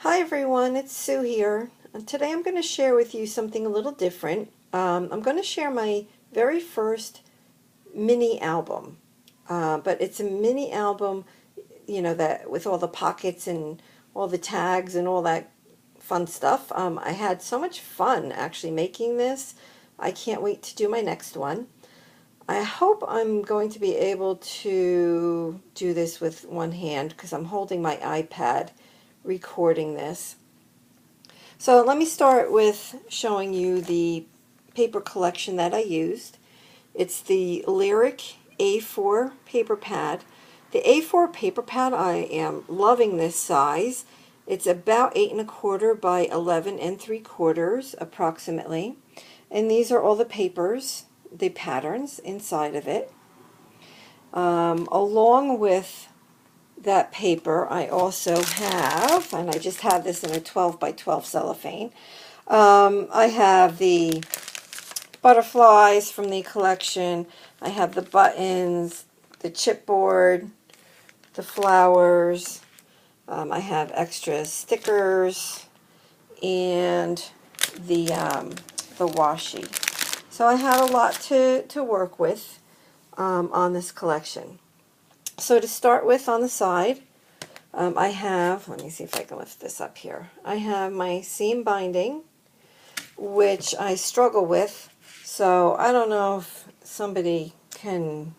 Hi everyone, it's Sue here. And today I'm going to share with you something a little different. I'm going to share my very first mini album, but it's a mini album, that with all the pockets and all the tags and all that fun stuff. I had so much fun actually making this. I can't wait to do my next one. I hope I'm going to be able to do this with one hand because I'm holding my iPad recording this. So let me start with showing you the paper collection that I used. It's the Lyric A4 paper pad. The A4 paper pad, I am loving this size. It's about 8 1/4 by 11 3/4 approximately. And these are all the papers, the patterns inside of it. Along with that paper, I also have, and I just have this in a 12 by 12 cellophane, I have the butterflies from the collection, I have the buttons, the chipboard, the flowers, I have extra stickers, and the washi. So I had a lot to work with on this collection. So to start with, on the side, I have, let me see if I can lift this up here. I have my seam binding, which I struggle with. So I don't know if somebody can,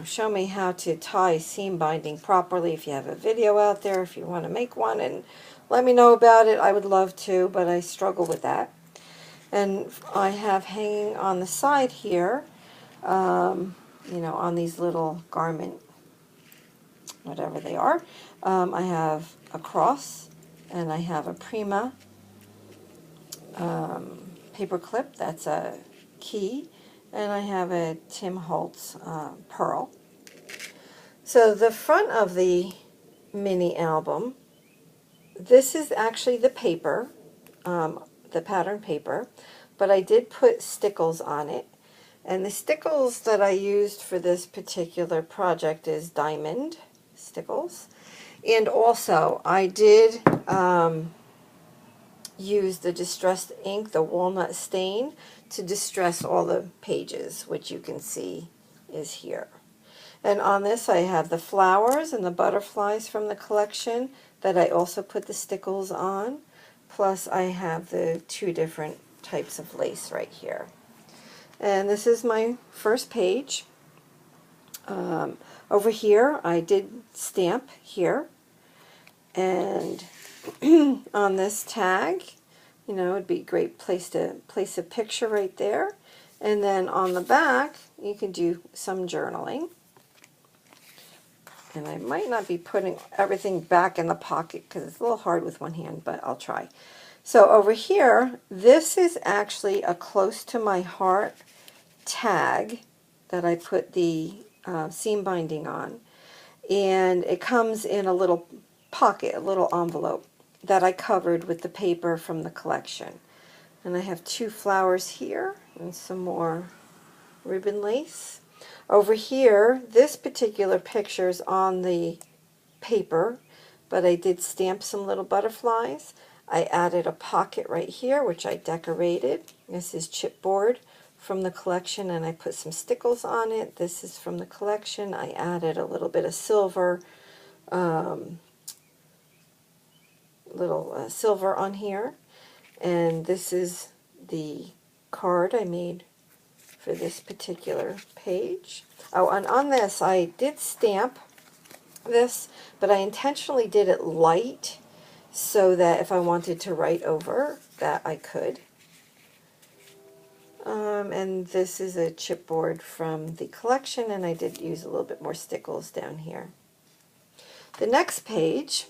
show me how to tie seam binding properly. If you have a video out there, if you want to make one and let me know about it, I would love to, but I struggle with that. And I have hanging on the side here, on these little garment, whatever they are. I have a cross, and I have a Prima paper clip, that's a key, and I have a Tim Holtz pearl. So the front of the mini album, this is actually the paper, the pattern paper, but I did put stickles on it. And the stickles that I used for this particular project is diamond stickles. And also, I did use the distressed ink, the walnut stain, to distress all the pages, which you can see is here. And on this, I have the flowers and the butterflies from the collection that I also put the stickles on. Plus, I have the two different types of lace right here. And this is my first page. Over here, I did stamp here. And on this tag, it'd be a great place to place a picture right there. And then on the back, you can do some journaling. And I might not be putting everything back in the pocket because it's a little hard with one hand, but I'll try. So over here, this is actually a close to my heart tag that I put the seam binding on. And it comes in a little pocket, a little envelope that I covered with the paper from the collection. And I have two flowers here and some more ribbon lace. Over here, this particular picture is on the paper, but I did stamp some little butterflies. I added a pocket right here, which I decorated. This is chipboard from the collection, and I put some stickles on it. This is from the collection. I added a little bit of silver, silver on here. And this is the card I made for this particular page. Oh, and on this, I did stamp this, but I intentionally did it light so that if I wanted to write over that, I could. And this is a chipboard from the collection, and I did use a little bit more stickles down here. The next page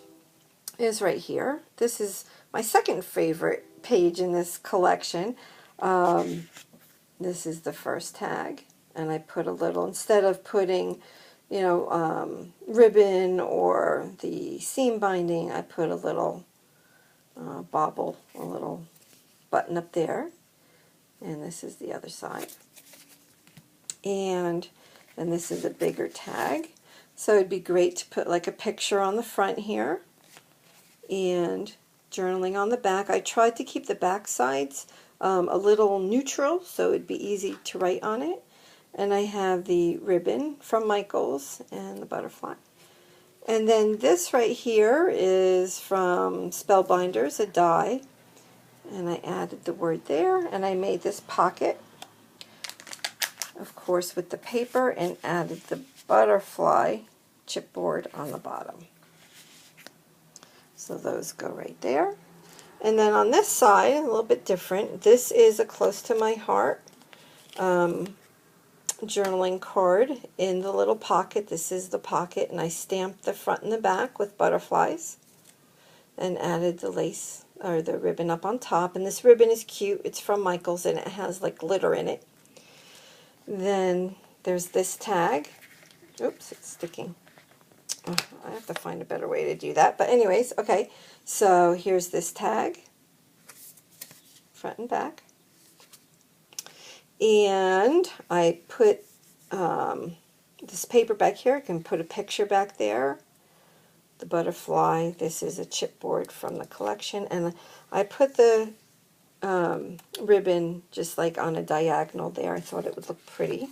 is right here. This is my second favorite page in this collection. This is the first tag, and I put a little, instead of putting, ribbon or the seam binding, I put a little bauble, a little button up there. And this is the other side. And this is a bigger tag. So it'd be great to put like a picture on the front here. and journaling on the back. I tried to keep the back sides a little neutral so it'd be easy to write on it. And I have the ribbon from Michaels and the butterfly. And then this right here is from Spellbinders, a die. And I added the word there, and I made this pocket, of course, with the paper, and added the butterfly chipboard on the bottom. So those go right there. And then on this side, a little bit different, this is a close to my heart journaling card in the little pocket. This is the pocket, and I stamped the front and the back with butterflies and added the lace or the ribbon up on top. And this ribbon is cute. It's from Michaels, and it has like glitter in it. Then there's this tag. Oops, it's sticking. Oh, I have to find a better way to do that. But anyways, okay, so here's this tag, front and back. And I put this paper back here. I can put a picture back there. The butterfly, this is a chipboard from the collection. And I put the ribbon just like on a diagonal there. I thought it would look pretty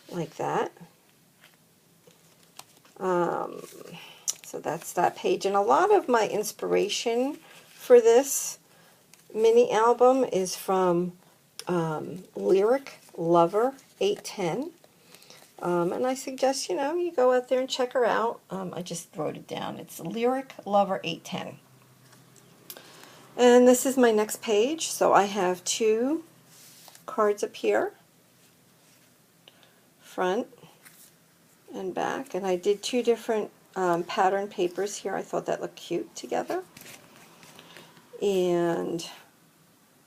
like that. So that's that page. And a lot of my inspiration for this mini album is from Lyric Lover 810. And I suggest, you go out there and check her out. I just wrote it down. It's Lyric Lover 810. And this is my next page. So I have 2 cards up here, front and back. And I did 2 different pattern papers here. I thought that looked cute together. And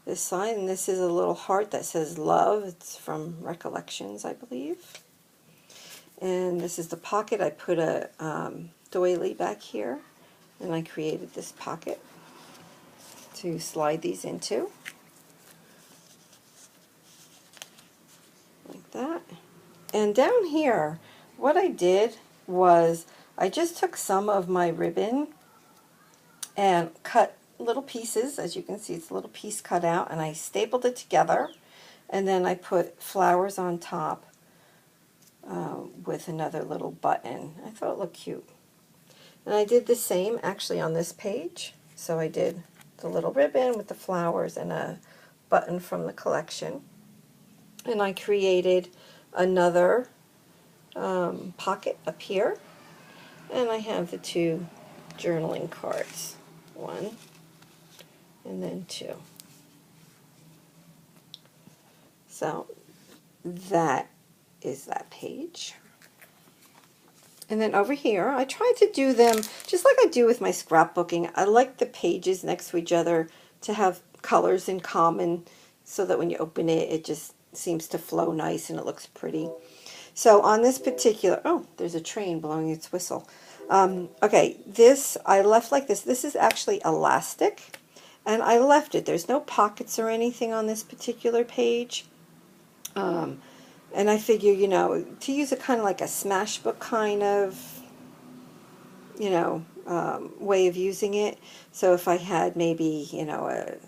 this side, and this is a little heart that says love. It's from Recollections, I believe. And this is the pocket. I put a doily back here, and I created this pocket to slide these into, like that. And down here, what I did was I just took some of my ribbon and cut little pieces. As you can see, it's a little piece cut out, and I stapled it together, and then I put flowers on top with another little button. I thought it looked cute. And I did the same actually on this page. So I did the little ribbon with the flowers and a button from the collection. And I created another pocket up here. And I have the 2 journaling cards. 1 and then 2. So that is that page. And then over here, I tried to do them just like I do with my scrapbooking. I like the pages next to each other to have colors in common so that when you open it, it just seems to flow nice and it looks pretty. So on this particular, oh, there's a train blowing its whistle. Okay, this I left like this. This is actually elastic, and I left it. There's no pockets or anything on this particular page. And I figure, to use it kind of like a smash book kind of, way of using it. So if I had maybe, a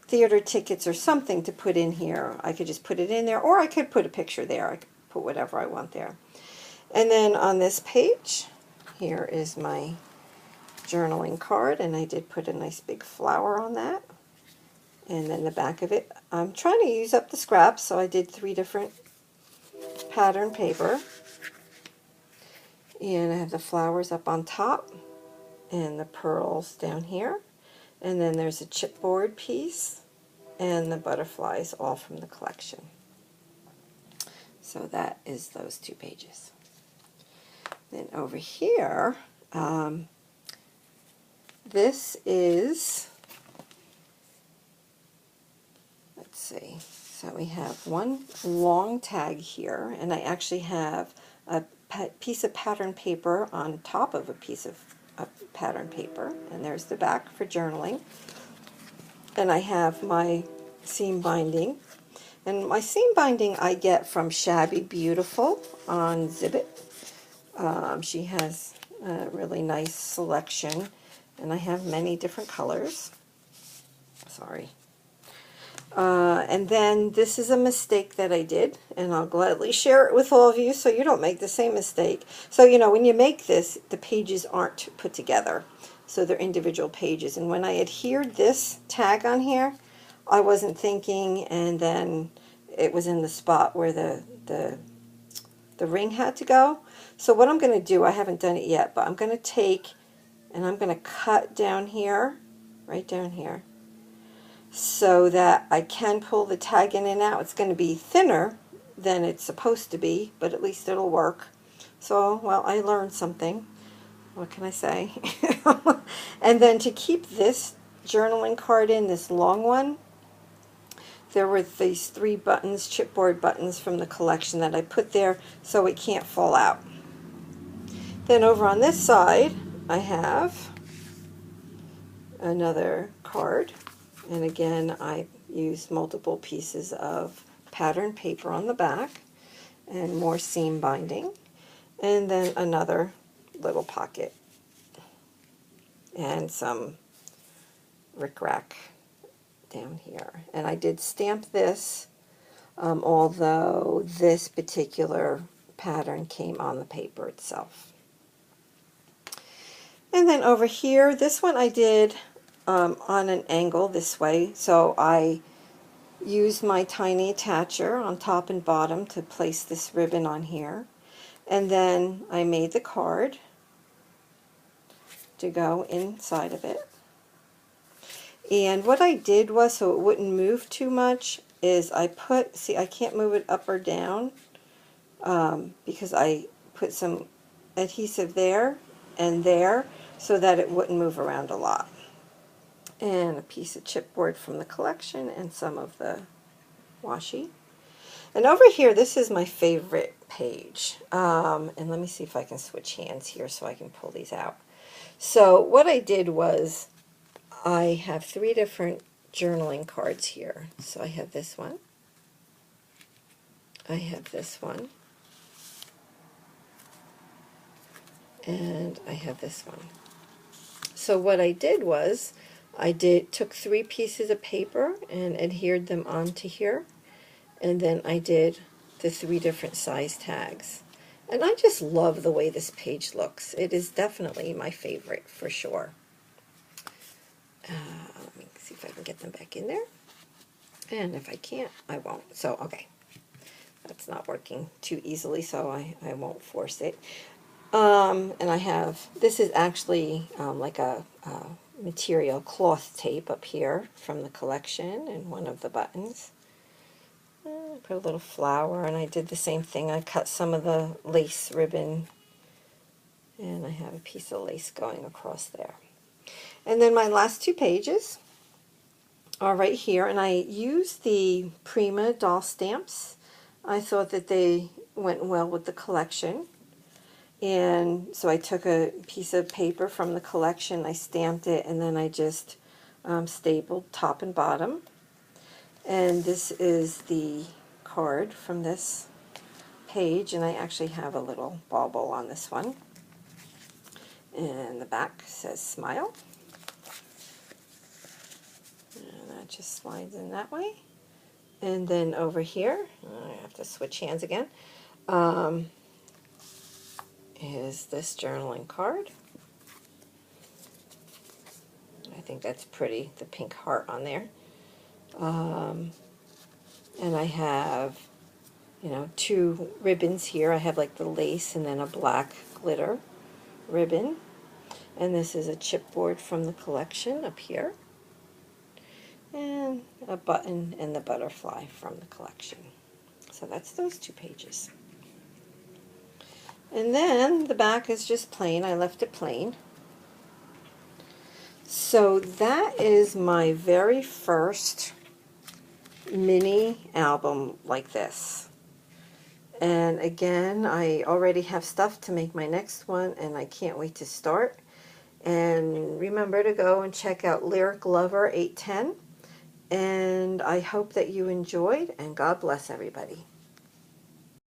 theater tickets or something to put in here, I could just put it in there, or I could put a picture there. I could put whatever I want there. And then on this page, here is my journaling card, and I did put a nice big flower on that. And then the back of it, I'm trying to use up the scraps, so I did 3 different pattern paper, and I have the flowers up on top and the pearls down here, and then there's a chipboard piece and the butterflies, all from the collection. So that is those 2 pages. Then over here, this is, let's see, so we have one long tag here, and I actually have a piece of pattern paper on top of a piece of pattern paper, and there's the back for journaling. And I have my seam binding, and my seam binding I get from Shabby Beautiful on Zibbit. She has a really nice selection, and I have many different colors. Sorry. And then this is a mistake that I did, and I'll gladly share it with all of you so you don't make the same mistake. So, you know, when you make this, the pages aren't put together. So they're individual pages. And when I adhered this tag on here, I wasn't thinking, and then it was in the spot where the ring had to go. So what I'm going to do, I haven't done it yet, but I'm going to take and I'm going to cut down here, right down here, so that I can pull the tag in and out. It's going to be thinner than it's supposed to be, but at least it'll work. So, well, I learned something. What can I say? And then to keep this journaling card in, this long one, there were these 3 buttons, chipboard buttons from the collection that I put there so it can't fall out. Then over on this side, I have another card. And again, I used multiple pieces of pattern paper on the back and more seam binding. And then another little pocket and some rickrack down here. And I did stamp this, although this particular pattern came on the paper itself. And then over here, this one I did on an angle this way, so I used my tiny attacher on top and bottom to place this ribbon on here, and then I made the card to go inside of it. And what I did was, so it wouldn't move too much, is I put, see, I can't move it up or down because I put some adhesive there and there so that it wouldn't move around a lot. And a piece of chipboard from the collection and some of the washi. And over here, this is my favorite page. And let me see if I can switch hands here so I can pull these out. So what I did was I have 3 different journaling cards here. So I have this one. I have this one. And I have this one. So what I did was I took 3 pieces of paper and adhered them onto here, and then I did the 3 different size tags. And I just love the way this page looks. It is definitely my favorite for sure. Let me see if I can get them back in there. And if I can't, I won't. So, okay. That's not working too easily, so I won't force it. And I have, this is actually like a material cloth tape up here from the collection, and one of the buttons. I put a little flower, and I did the same thing. I cut some of the lace ribbon, and I have a piece of lace going across there. And then my last 2 pages are right here, and I used the Prima doll stamps. I thought that they went well with the collection. And so I took a piece of paper from the collection, I stamped it, and then I just stapled top and bottom. And this is the card from this page, and I actually have a little bauble on this one. And the back says smile. And that just slides in that way. And then over here, I have to switch hands again, is this journaling card. I think that's pretty, the pink heart on there. And I have, you know, 2 ribbons here. I have like the lace and then a black glitter ribbon. And this is a chipboard from the collection up here. And a button and the butterfly from the collection. So that's those 2 pages. And then the back is just plain. I left it plain. So that is my very first mini album like this. And again, I already have stuff to make my next one, and I can't wait to start. And remember to go and check out Lyric Lover 810. And I hope that you enjoyed, and God bless everybody.